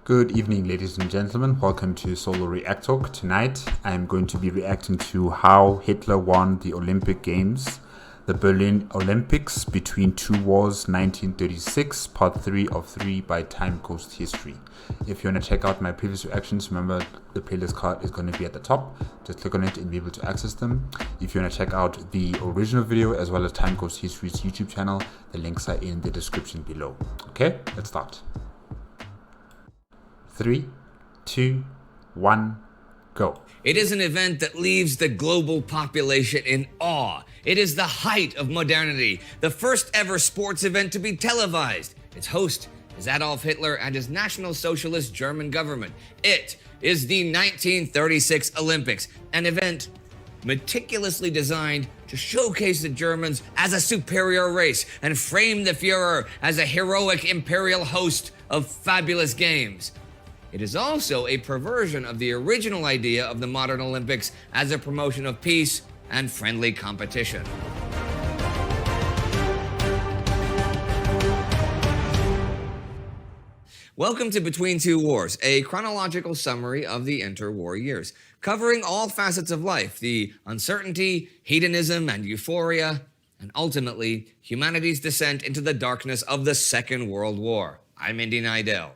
Good evening, ladies and gentlemen. Welcome to Solo ReacTalk. Tonight, I'm going to be reacting to how Hitler won the Olympic Games, the Berlin Olympics between two wars, 1936, part 3 of 3 by Time Ghost History. If you want to check out my previous reactions, remember the playlist card is going to be at the top. Just click on it and be able to access them. If you want to check out the original video as well as Time Ghost History's YouTube channel, the links are in the description below. Okay, let's start. 3, 2, 1, go. It is an event that leaves the global population in awe. It is the height of modernity, the first ever sports event to be televised. Its host is Adolf Hitler and his National Socialist German government. It is the 1936 Olympics, an event meticulously designed to showcase the Germans as a superior race and frame the Führer as a heroic imperial host of fabulous games. It is also a perversion of the original idea of the modern Olympics as a promotion of peace and friendly competition. Welcome to Between Two Wars, a chronological summary of the interwar years, covering all facets of life, the uncertainty, hedonism, and euphoria, and ultimately, humanity's descent into the darkness of the Second World War. I'm Indy Nidell.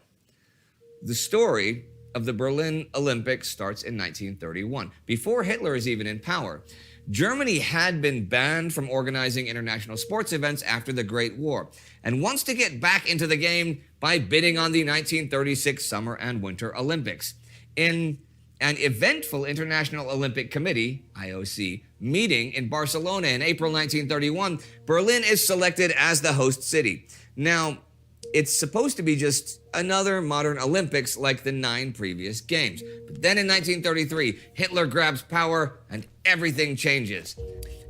The story of the Berlin Olympics starts in 1931, before Hitler is even in power. Germany had been banned from organizing international sports events after the Great War, and wants to get back into the game by bidding on the 1936 Summer and Winter Olympics. In an eventful International Olympic Committee, IOC, meeting in Barcelona in April 1931, Berlin is selected as the host city. Now, it's supposed to be just another modern Olympics like the 9 previous games. But then in 1933, Hitler grabs power and everything changes.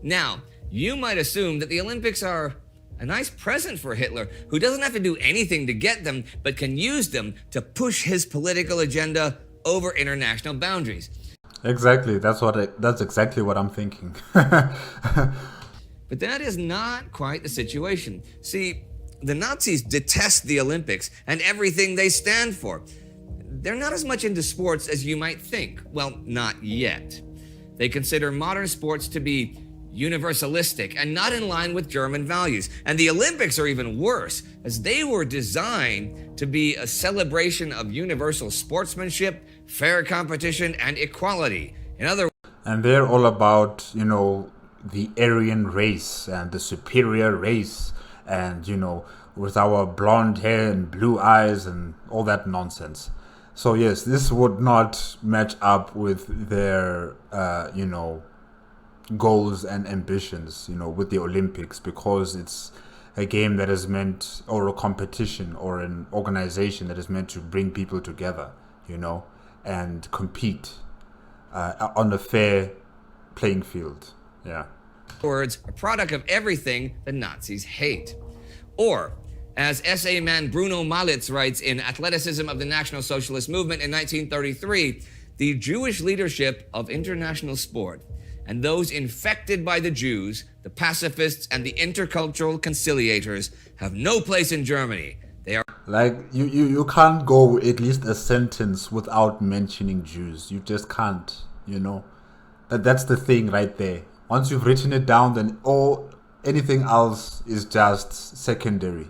Now, you might assume that the Olympics are a nice present for Hitler, who doesn't have to do anything to get them, but can use them to push his political agenda over international boundaries. Exactly, that's exactly what I'm thinking. But that is not quite the situation. See, the Nazis detest the Olympics and everything they stand for. They're not as much into sports as you might think. Well, not yet. They consider modern sports to be universalistic and not in line with German values. And the Olympics are even worse, as they were designed to be a celebration of universal sportsmanship, fair competition, and equality. In other words, And they're all about, the Aryan race and the superior race. And, with our blonde hair and blue eyes and all that nonsense. So, yes, this would not match up with their, goals and ambitions, with the Olympics, because it's a game that is meant, or a competition, or an organization that is meant to bring people together, and compete on a fair playing field. Yeah. Words, a product of everything the Nazis hate. Or, as essay man Bruno Malitz writes in Athleticism of the National Socialist Movement in 1933, the Jewish leadership of international sport and those infected by the Jews, the pacifists, and the intercultural conciliators have no place in Germany. They are like, you can't go at least a sentence without mentioning Jews. You just can't, That's the thing right there. Once you've written it down, then anything else is just secondary.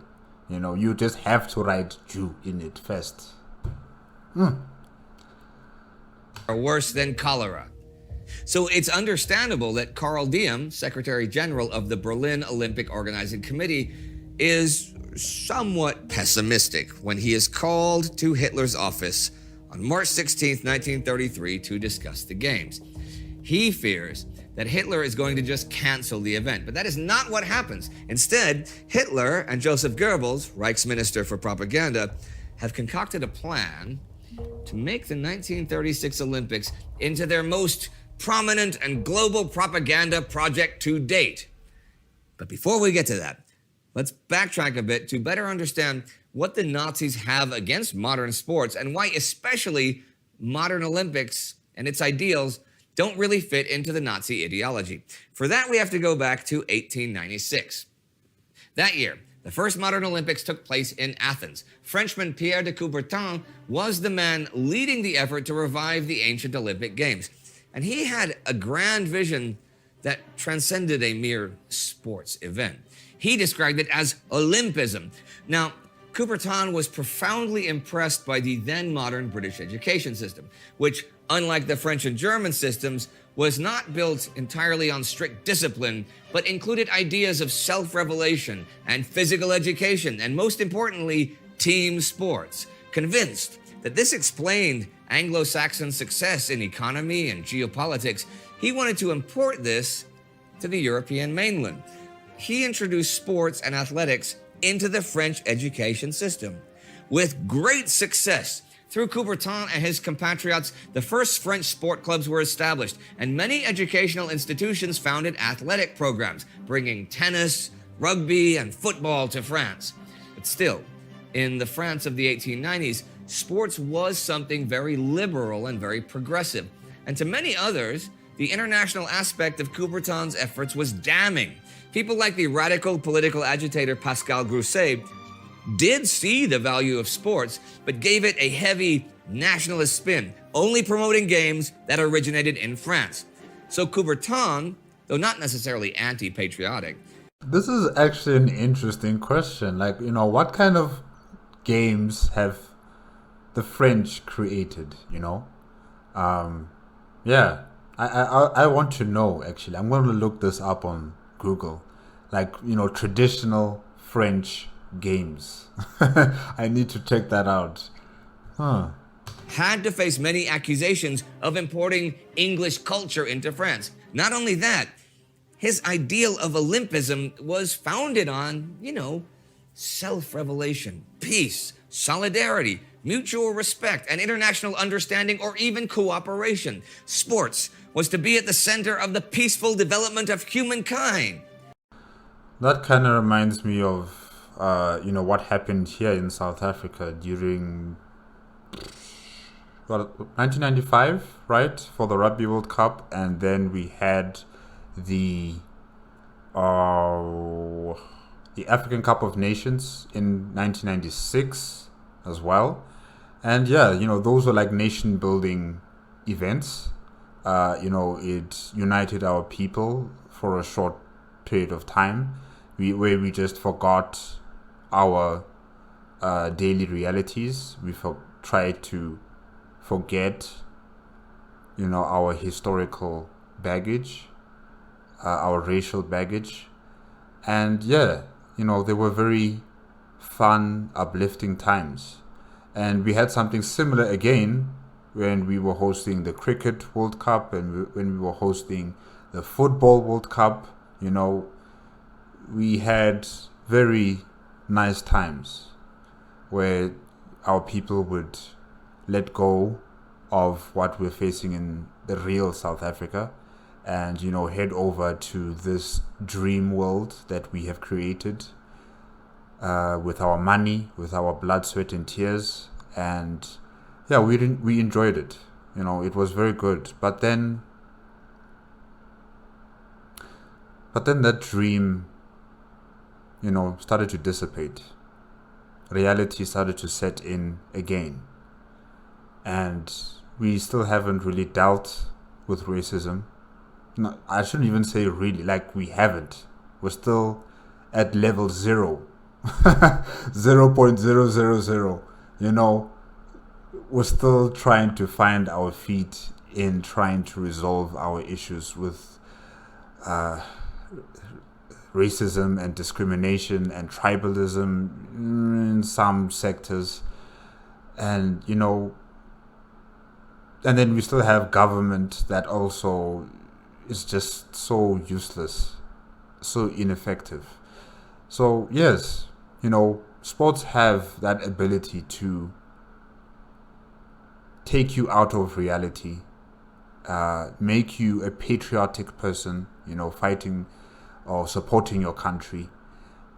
You just have to write Jew in it first. Are worse than cholera. So it's understandable that Karl Diem, Secretary General of the Berlin Olympic Organizing Committee, is somewhat pessimistic when he is called to Hitler's office on March 16, 1933 to discuss the games. He fears that Hitler is going to just cancel the event, but that is not what happens. Instead, Hitler and Joseph Goebbels, Reich's Minister for Propaganda, have concocted a plan to make the 1936 Olympics into their most prominent and global propaganda project to date. But before we get to that, let's backtrack a bit to better understand what the Nazis have against modern sports and why especially modern Olympics and its ideals don't really fit into the Nazi ideology. For that, we have to go back to 1896. That year, The first modern Olympics took place in Athens. Frenchman Pierre de Coubertin was the man leading the effort to revive the ancient Olympic Games. And he had a grand vision that transcended a mere sports event. He described it as Olympism. Now, Coubertin was profoundly impressed by the then modern British education system, which, unlike the French and German systems, was not built entirely on strict discipline, but included ideas of self-revelation and physical education, and most importantly, team sports. Convinced that this explained Anglo-Saxon success in economy and geopolitics, he wanted to import this to the European mainland. He introduced sports and athletics into the French education system. With great success, through Coubertin and his compatriots, the first French sport clubs were established, and many educational institutions founded athletic programs, bringing tennis, rugby, and football to France. But still, in the France of the 1890s, sports was something very liberal and very progressive. And to many others, the international aspect of Coubertin's efforts was damning. People like the radical political agitator Pascal Grousset did see the value of sports, but gave it a heavy nationalist spin, only promoting games that originated in France. So Coubertin, though not necessarily anti-patriotic. This is actually an interesting question. Like, what kind of games have the French created, Yeah, I want to know, actually. I'm going to look this up on Google. Like, traditional French games. I need to check that out. Had to face many accusations of importing English culture into France. Not only that, his ideal of Olympism was founded on, self-revelation, peace, solidarity, mutual respect, and international understanding, or even cooperation. Sports was to be at the center of the peaceful development of humankind. That kind of reminds me of what happened here in South Africa during 1995, right, for the Rugby World Cup, and then we had the African Cup of Nations in 1996 as well, and those were like nation building events. It united our people for a short period of time, where we just forgot our daily realities. We tried to forget, our historical baggage, our racial baggage. And they were very fun, uplifting times. And we had something similar again when we were hosting the Cricket World Cup and when we were hosting the Football World Cup. We had very nice times where our people would let go of what we're facing in the real South Africa and, head over to this dream world that we have created with our money, with our blood, sweat, and tears. And we enjoyed it. It was very good. But then that dream, started to dissipate. Reality started to set in again. And we still haven't really dealt with racism. No, I shouldn't even say really, like we haven't. We're still at level 0. 0.000. We're still trying to find our feet in trying to resolve our issues with racism and discrimination and tribalism in some sectors. And, and then we still have government that also is just so useless, so ineffective. So, yes, sports have that ability to take you out of reality, make you a patriotic person, fighting or supporting your country.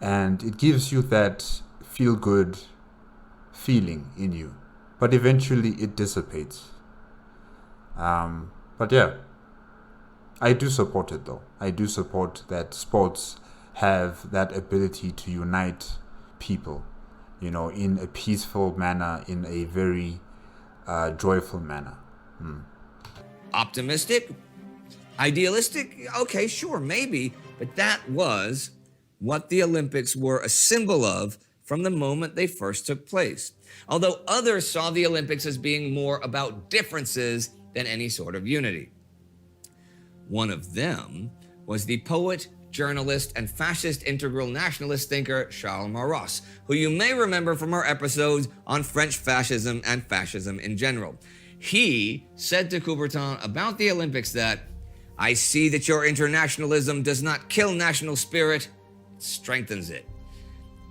And it gives you that feel-good feeling in you. But eventually it dissipates. But yeah, I do support it though. I do support that sports have that ability to unite people, in a peaceful manner, in a very joyful manner. Optimistic? Idealistic? Okay, sure, maybe. But that was what the Olympics were a symbol of from the moment they first took place. Although others saw the Olympics as being more about differences than any sort of unity. One of them was the poet, journalist, and fascist integral nationalist thinker Charles Maurras, who you may remember from our episodes on French fascism and fascism in general. He said to Coubertin about the Olympics that, "I see that your internationalism does not kill national spirit, it strengthens it."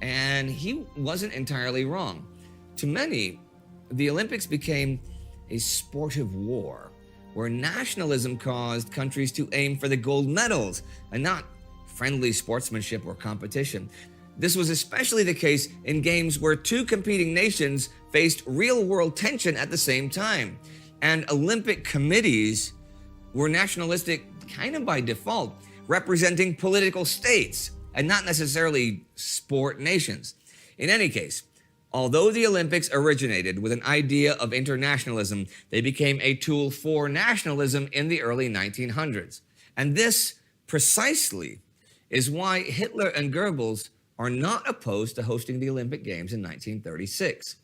And he wasn't entirely wrong. To many, the Olympics became a sport of war, where nationalism caused countries to aim for the gold medals and not friendly sportsmanship or competition. This was especially the case in games where two competing nations faced real-world tension at the same time. And Olympic committees were nationalistic kind of by default, representing political states and not necessarily sport nations. In any case, although the Olympics originated with an idea of internationalism, they became a tool for nationalism in the early 1900s. And this precisely is why Hitler and Goebbels are not opposed to hosting the Olympic Games in 1936.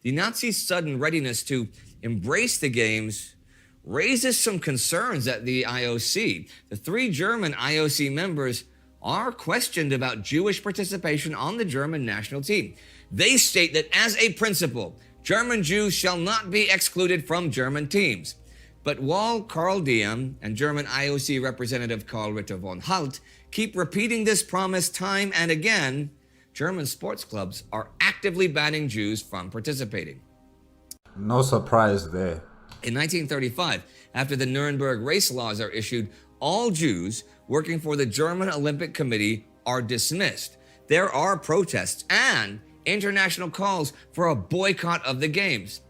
The Nazis' sudden readiness to embrace the Games raises some concerns at the IOC. The three German IOC members are questioned about Jewish participation on the German national team. They state that as a principle, German Jews shall not be excluded from German teams. But while Karl Diem and German IOC representative Karl Ritter von Halt keep repeating this promise time and again, German sports clubs are actively banning Jews from participating. No surprise there. In 1935, after the Nuremberg race laws are issued, all Jews working for the German Olympic Committee are dismissed. There are protests and international calls for a boycott of the Games.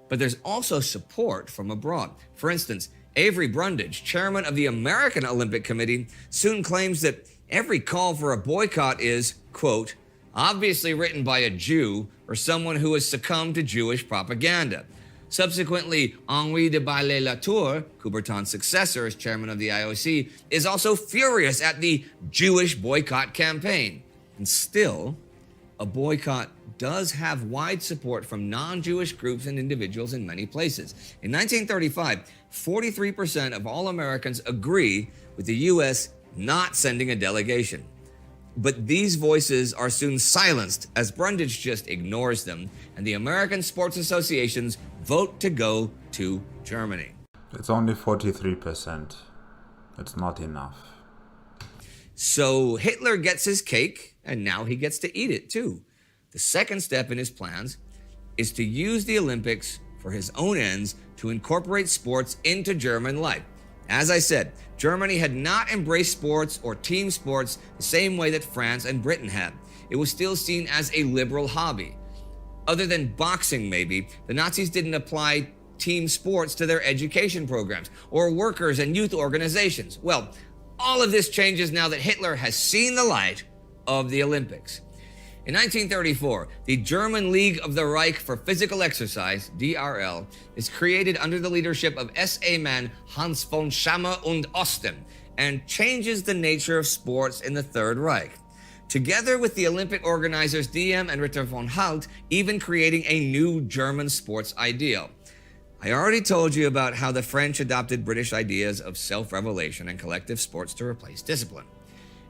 But there's also support from abroad. For instance, Avery Brundage, chairman of the American Olympic Committee, soon claims that every call for a boycott is, quote, obviously written by a Jew or someone who has succumbed to Jewish propaganda. Subsequently, Henri de Baillet-Latour, Coubertin's successor as chairman of the IOC, is also furious at the Jewish boycott campaign. And still, a boycott does have wide support from non-Jewish groups and individuals in many places. In 1935, 43% of all Americans agree with the U.S. not sending a delegation. But these voices are soon silenced as Brundage just ignores them, and the American sports associations vote to go to Germany. It's only 43%. It's not enough. So Hitler gets his cake, and now he gets to eat it too. The second step in his plans is to use the Olympics for his own ends to incorporate sports into German life. As I said, Germany had not embraced sports or team sports the same way that France and Britain had. It was still seen as a liberal hobby. Other than boxing, maybe, the Nazis didn't apply team sports to their education programs or workers and youth organizations. Well, all of this changes now that Hitler has seen the light of the Olympics. In 1934, the German League of the Reich for Physical Exercise, DRL, is created under the leadership of SA-man Hans von Schammer und Osten and changes the nature of sports in the Third Reich. Together with the Olympic organizers Diem and Ritter von Halt, even creating a new German sports ideal. I already told you about how the French adopted British ideas of self-revelation and collective sports to replace discipline,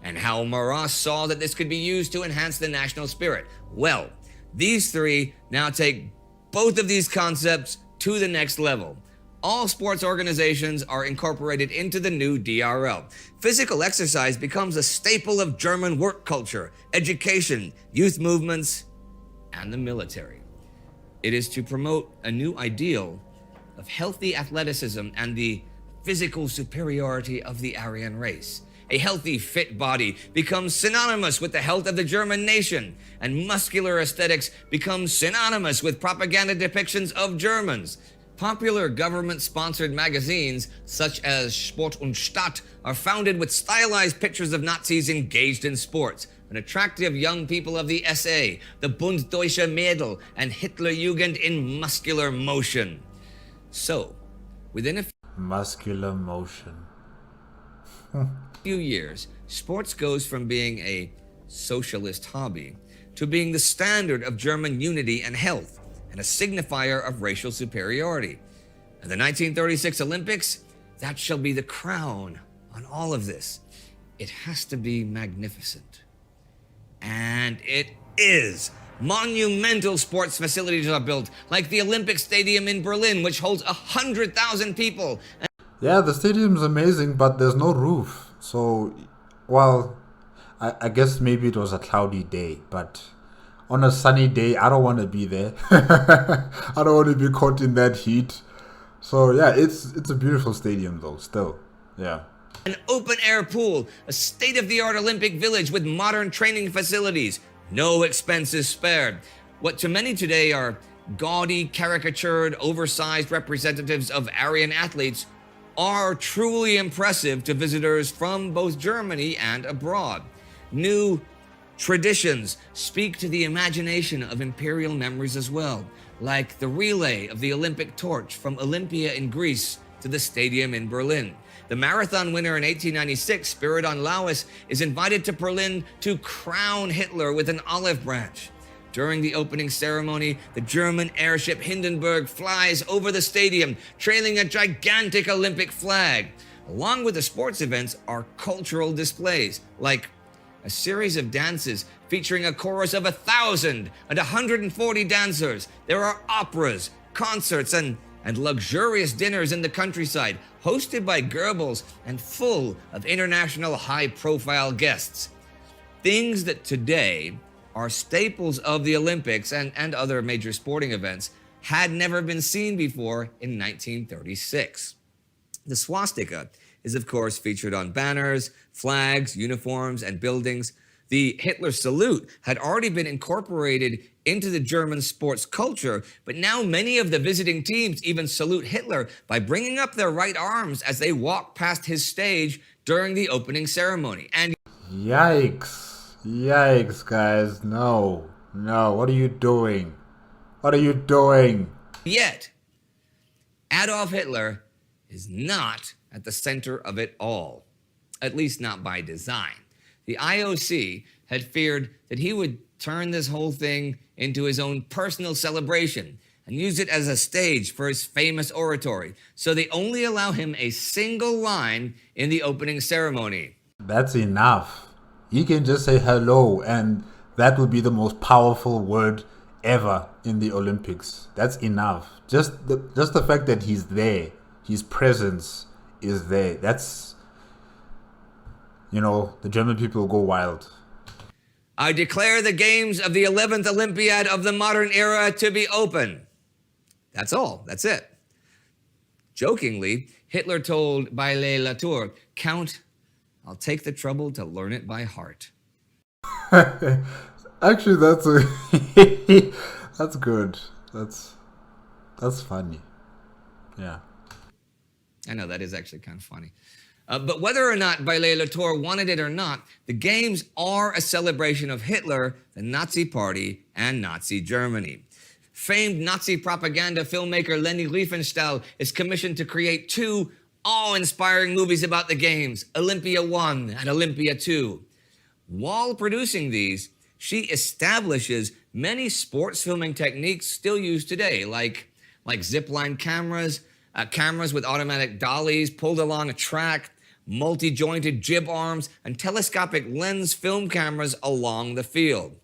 and how Maurras saw that this could be used to enhance the national spirit. Well, these three now take both of these concepts to the next level. All sports organizations are incorporated into the new DRL. Physical exercise becomes a staple of German work culture, education, youth movements, and the military. It is to promote a new ideal of healthy athleticism and the physical superiority of the Aryan race. A healthy, fit body becomes synonymous with the health of the German nation, and muscular aesthetics becomes synonymous with propaganda depictions of Germans. Popular government-sponsored magazines, such as Sport und Stadt, are founded with stylized pictures of Nazis engaged in sports, and attractive young people of the SA, the Bund Deutsche Mädel, and Hitlerjugend in muscular motion. So, within a Muscular motion. few years, sports goes from being a socialist hobby to being the standard of German unity and health, and a signifier of racial superiority. And the 1936 Olympics, that shall be the crown on all of this. It has to be magnificent. And it is. Monumental sports facilities are built, like the Olympic Stadium in Berlin, which holds 100,000 people. Yeah, the stadium's amazing, but there's no roof. So, well, I guess maybe it was a cloudy day, but on a sunny day, I don't want to be there. I don't want to be caught in that heat. So yeah, it's a beautiful stadium though, still. Yeah. An open-air pool, a state-of-the-art Olympic village with modern training facilities, no expenses spared. What to many today are gaudy, caricatured, oversized representatives of Aryan athletes are truly impressive to visitors from both Germany and abroad. New traditions speak to the imagination of imperial memories as well, like the relay of the Olympic torch from Olympia in Greece to the stadium in Berlin. The marathon winner in 1896, Spiridon Lauis, is invited to Berlin to crown Hitler with an olive branch. During the opening ceremony, the German airship Hindenburg flies over the stadium, trailing a gigantic Olympic flag. Along with the sports events are cultural displays, like a series of dances featuring a chorus of 1,000 and 140 dancers. There are operas, concerts, and luxurious dinners in the countryside, hosted by Goebbels and full of international high-profile guests. Things that today are staples of the Olympics and other major sporting events had never been seen before in 1936. The swastika is, of course, featured on banners, flags, uniforms, and buildings. The Hitler salute had already been incorporated into the German sports culture, but now many of the visiting teams even salute Hitler by bringing up their right arms as they walk past his stage during the opening ceremony. And Yikes. Yikes, guys. No. No. What are you doing? What are you doing? yet, Adolf Hitler is not at the center of it all, at least not by design. The IOC had feared that he would turn this whole thing into his own personal celebration and use it as a stage for his famous oratory, so they only allow him a single line in the opening ceremony. That's enough. He can just say hello, and that would be the most powerful word ever in the Olympics. That's enough. Just the fact that he's there, his presence is there. That's, the German people go wild. I declare the games of the 11th Olympiad of the modern era to be open. That's all. That's it. Jokingly, Hitler told Bailey Latour, "Count, I'll take the trouble to learn it by heart." Actually, that's good. That's funny. Yeah. I know, that is actually kind of funny. But whether or not Bailey Latour wanted it or not, the games are a celebration of Hitler, the Nazi Party, and Nazi Germany. Famed Nazi propaganda filmmaker Leni Riefenstahl is commissioned to create two awe-inspiring movies about the games, Olympia 1 and Olympia 2. While producing these, she establishes many sports filming techniques still used today, like zipline cameras, cameras with automatic dollies pulled along a track, multi-jointed jib arms, and telescopic lens film cameras along the field.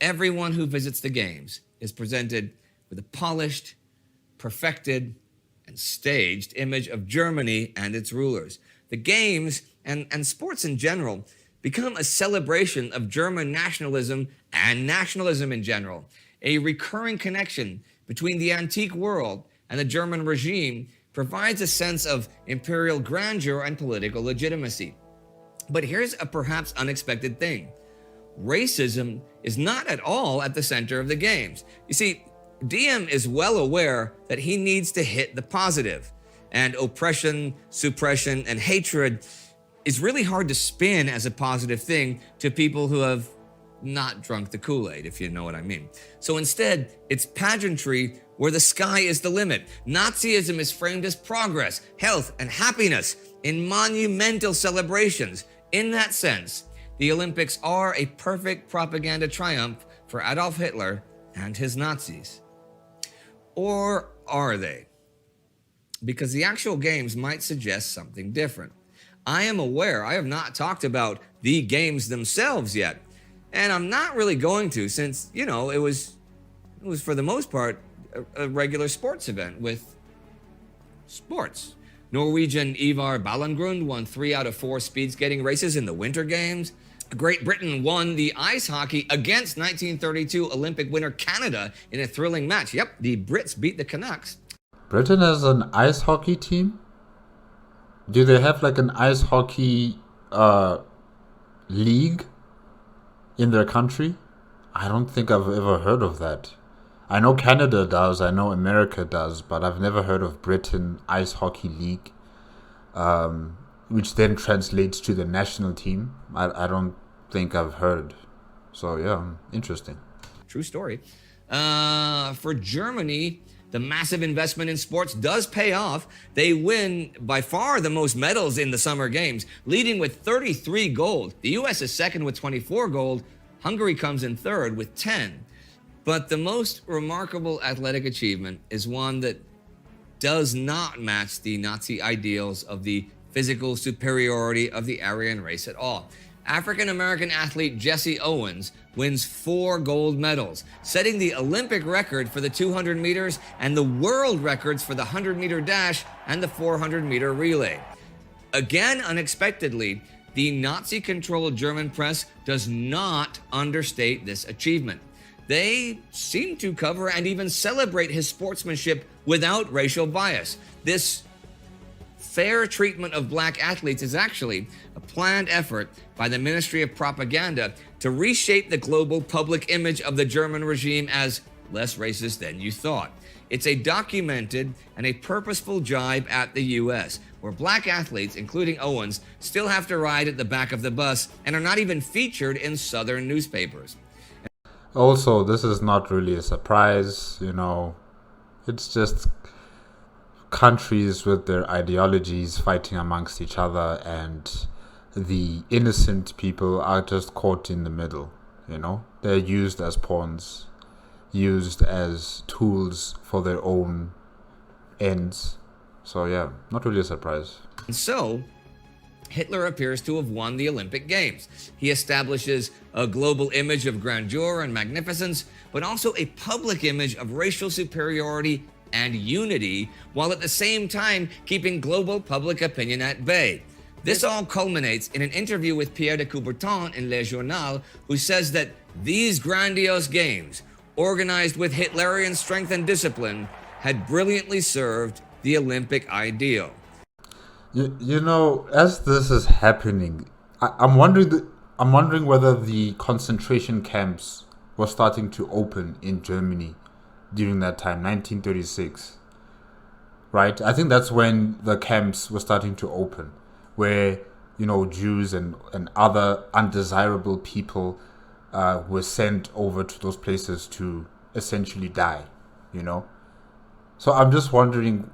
Everyone who visits the games is presented with a polished, perfected, and staged image of Germany and its rulers. The games, and sports in general, become a celebration of German nationalism and nationalism in general, a recurring connection between the antique world and the German regime provides a sense of imperial grandeur and political legitimacy. But here's a perhaps unexpected thing. Racism is not at all at the center of the games. You see, Diem is well aware that he needs to hit the positive, and oppression, suppression, and hatred is really hard to spin as a positive thing to people who have not drunk the Kool-Aid, if you know what I mean. So instead, it's pageantry where the sky is the limit. Nazism is framed as progress, health, and happiness in monumental celebrations. In that sense, the Olympics are a perfect propaganda triumph for Adolf Hitler and his Nazis. Or are they? Because the actual games might suggest something different. I am aware I have not talked about the games themselves yet, and I'm not really going to, since, you know, it was for the most part a regular sports event with sports. Norwegian Ivar Ballengrund won 3 out of 4 speed skating races in the Winter Games. Great Britain won the ice hockey against 1932 Olympic winner Canada in a thrilling match. Yep, the Brits beat the Canucks. Britain has an ice hockey team? Do they have like an ice hockey league in their country? I don't think I've ever heard of that. I know Canada does, I know America does, but I've never heard of Britain Ice Hockey League, which then translates to the national team. I don't think I've heard. So yeah, interesting. True story. For Germany, the massive investment in sports does pay off. They win by far the most medals in the Summer Games, leading with 33 gold. The US is second with 24 gold. Hungary comes in third with 10. But the most remarkable athletic achievement is one that does not match the Nazi ideals of the physical superiority of the Aryan race at all. African-American athlete Jesse Owens wins 4 gold medals, setting the Olympic record for the 200 meters and the world records for the 100-meter dash and the 400-meter relay. Again, unexpectedly, the Nazi-controlled German press does not understate this achievement. They seem to cover and even celebrate his sportsmanship without racial bias. This fair treatment of black athletes is actually a planned effort by the Ministry of Propaganda to reshape the global public image of the German regime as less racist than you thought. It's a documented and a purposeful jibe at the US, where black athletes, including Owens, still have to ride at the back of the bus and are not even featured in Southern newspapers. Also, this is not really a surprise, you know, it's just countries with their ideologies fighting amongst each other, and the innocent people are just caught in the middle, you know. They're used as pawns, used as tools for their own ends. So yeah, not really a surprise. And so, Hitler appears to have won the Olympic Games. He establishes a global image of grandeur and magnificence, but also a public image of racial superiority and unity, while at the same time keeping global public opinion at bay. This all culminates in an interview with Pierre de Coubertin in Le Journal, who says that these grandiose games, organized with Hitlerian strength and discipline, had brilliantly served the Olympic ideal. You know, as this is happening, I'm wondering whether the concentration camps were starting to open in Germany during that time, 1936. Right? I think that's when the camps were starting to open, where, you know, Jews and other undesirable people were sent over to those places to essentially die, you know? So I'm just wondering,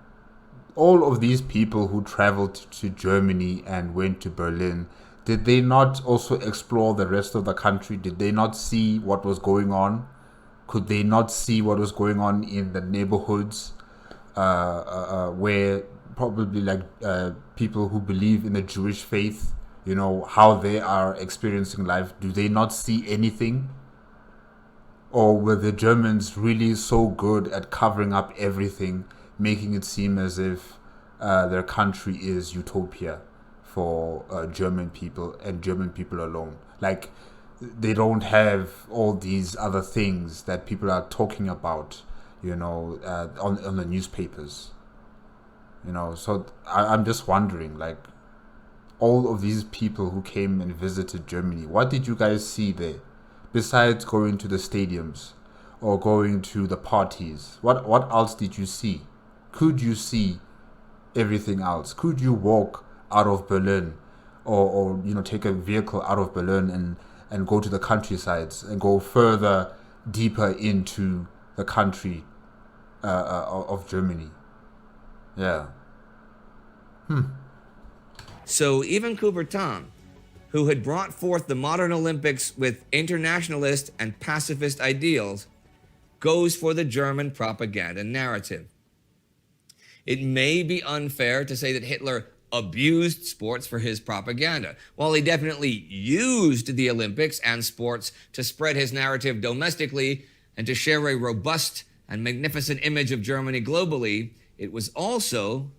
all of these people who traveled to Germany and went to Berlin, did they not also explore the rest of the country? Did they not see what was going on? Could they not see what was going on in the neighborhoods where probably like people who believe in the Jewish faith, you know, how they are experiencing life? Do they not see anything? Or were the Germans really so good at covering up everything, making it seem as if their country is utopia for German people and German people alone? Like, they don't have all these other things that people are talking about, you know, on the newspapers. You know, so I'm just wondering, like, all of these people who came and visited Germany, what did you guys see there? Besides going to the stadiums, or going to the parties? What else did you see? Could you see everything else? Could you walk out of Berlin, or take a vehicle out of Berlin and go to the countrysides and go further deeper into the country of Germany? Yeah. So even Coubertin, who had brought forth the modern Olympics with internationalist and pacifist ideals, goes for the German propaganda narrative. It may be unfair to say that Hitler abused sports for his propaganda. While he definitely used the Olympics and sports to spread his narrative domestically and to share a robust and magnificent image of Germany globally, it was also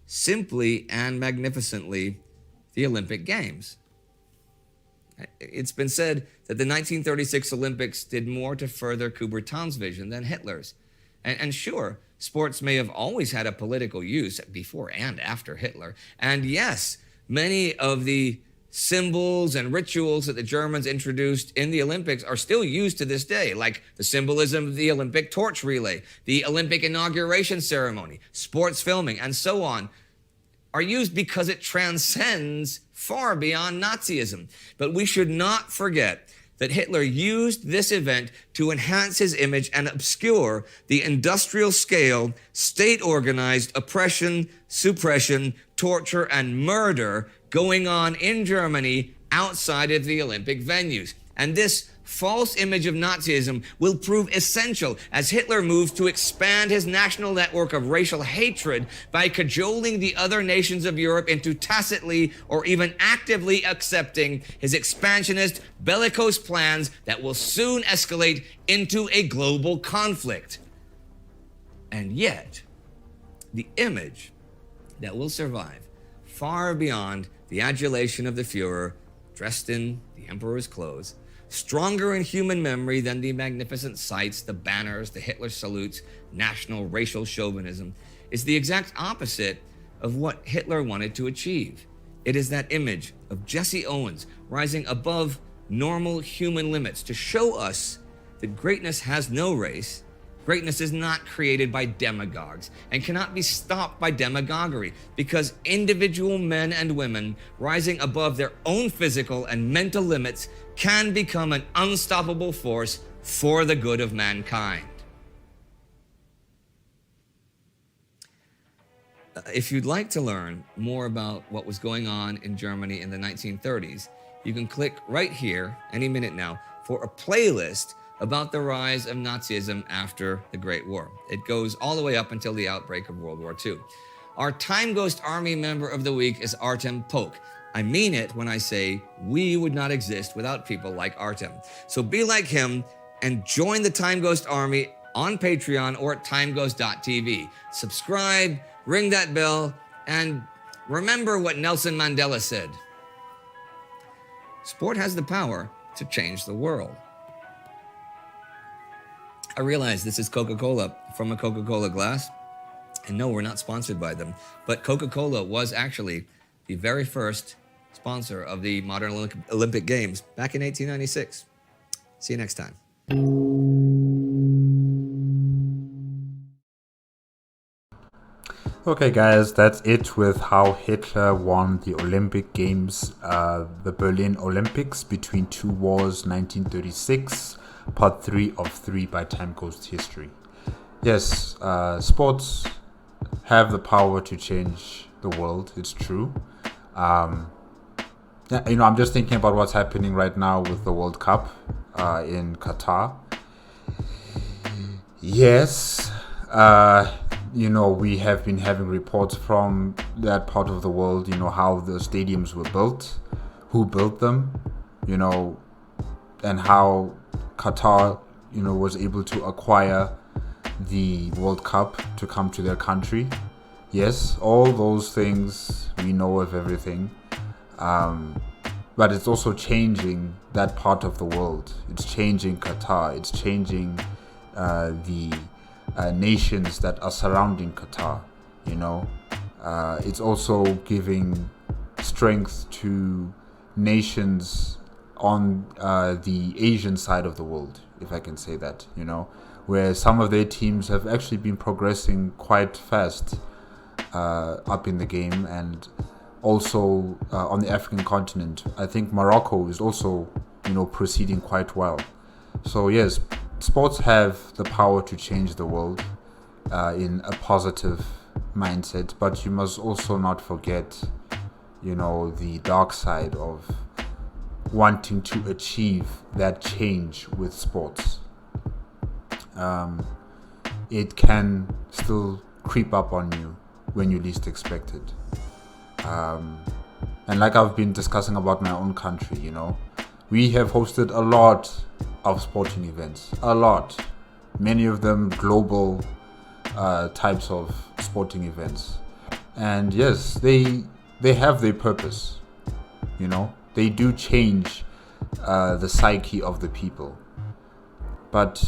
simply and magnificently the Olympic Games. It's been said that the 1936 Olympics did more to further Coubertin's vision than Hitler's. And sure, sports may have always had a political use before and after Hitler. And yes, many of the symbols and rituals that the Germans introduced in the Olympics are still used to this day, like the symbolism of the Olympic torch relay, the Olympic inauguration ceremony, sports filming, and so on, are used because it transcends far beyond Nazism. But we should not forget that Hitler used this event to enhance his image and obscure the industrial-scale, state-organized oppression, suppression, torture, and murder going on in Germany outside of the Olympic venues. And this false image of Nazism will prove essential as Hitler moves to expand his national network of racial hatred by cajoling the other nations of Europe into tacitly or even actively accepting his expansionist, bellicose plans that will soon escalate into a global conflict. And yet, the image that will survive far beyond the adulation of the Führer, dressed in the emperor's clothes, stronger in human memory than the magnificent sights, the banners, the Hitler salutes, national racial chauvinism, is the exact opposite of what Hitler wanted to achieve. It is that image of Jesse Owens rising above normal human limits to show us that greatness has no race. Greatness is not created by demagogues and cannot be stopped by demagoguery, because individual men and women rising above their own physical and mental limits can become an unstoppable force for the good of mankind. If you'd like to learn more about what was going on in Germany in the 1930s, you can click right here, any minute now, for a playlist about the rise of Nazism after the Great War. It goes all the way up until the outbreak of World War II. Our Time Ghost Army member of the week is Artem Polk. I mean it when I say we would not exist without people like Artem. So be like him and join the Time Ghost Army on Patreon or at timeghost.tv. Subscribe, ring that bell, and remember what Nelson Mandela said. Sport has the power to change the world. I realize this is Coca-Cola from a Coca-Cola glass. And no, we're not sponsored by them. But Coca-Cola was actually the very first sponsor of the modern Olympic Games back in 1896. See you next time. Okay, guys, that's it with how Hitler won the Olympic Games, the Berlin Olympics between two wars, 1936, part 3 of 3 by Time Ghost History. Yes, sports have the power to change the world, it's true. I'm just thinking about what's happening right now with the World Cup in Qatar. Yes, we have been having reports from that part of the world, how the stadiums were built, who built them, and how Qatar, was able to acquire the World Cup to come to their country. Yes, all those things, we know of everything. But it's also changing that part of the world. It's changing Qatar. It's changing the nations that are surrounding Qatar, It's also giving strength to nations on the Asian side of the world, if I can say that, where some of their teams have actually been progressing quite fast up in the game, and also on the African continent. I think Morocco is also, proceeding quite well. So yes, sports have the power to change the world in a positive mindset, but you must also not forget, the dark side of wanting to achieve that change with sports. It can still creep up on you when you least expect it. And like I've been discussing about my own country, we have hosted a lot of sporting events, a lot. Many of them global types of sporting events. And yes, they have their purpose, They do change the psyche of the people. But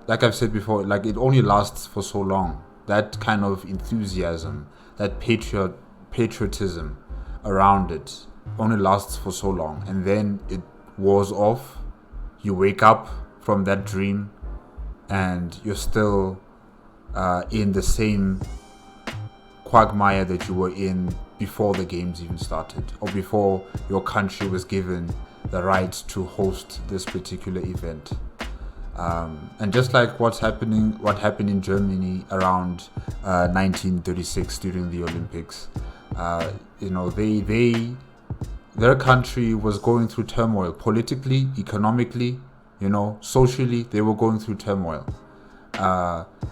like I've said before, it only lasts for so long. That kind of enthusiasm, that patriotism around it only lasts for so long, and then it wears off. You wake up from that dream and you're still in the same quagmire that you were in before the games even started, or before your country was given the right to host this particular event. And just like what happened in Germany around 1936 during the Olympics, their country was going through turmoil politically, economically, socially. They were going through turmoil,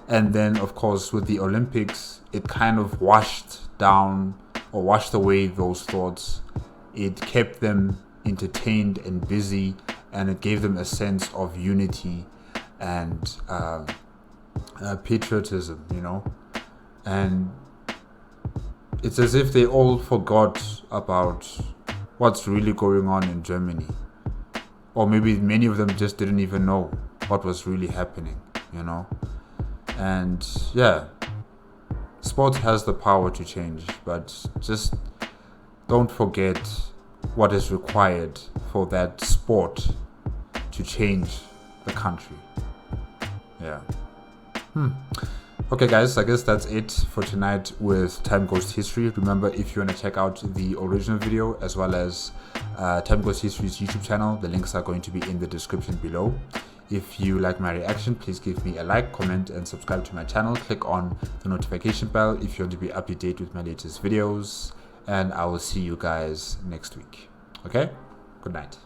and then of course with the Olympics, it kind of washed away those thoughts. It kept them entertained and busy, and it gave them a sense of unity and patriotism, and it's as if they all forgot about what's really going on in Germany, or maybe many of them just didn't even know what was really happening, and yeah, sport has the power to change, but just don't forget what is required for that sport to change the country. Yeah. Okay guys, I guess that's it for tonight with Time Ghost History. Remember, if you want to check out the original video as well as Time Ghost History's YouTube channel, the links are going to be in the description below. If you like my reaction, please give me a like, comment, and subscribe to my channel. Click on the notification bell if you want to be up to date with my latest videos, and I will see you guys next week. Okay? Good night.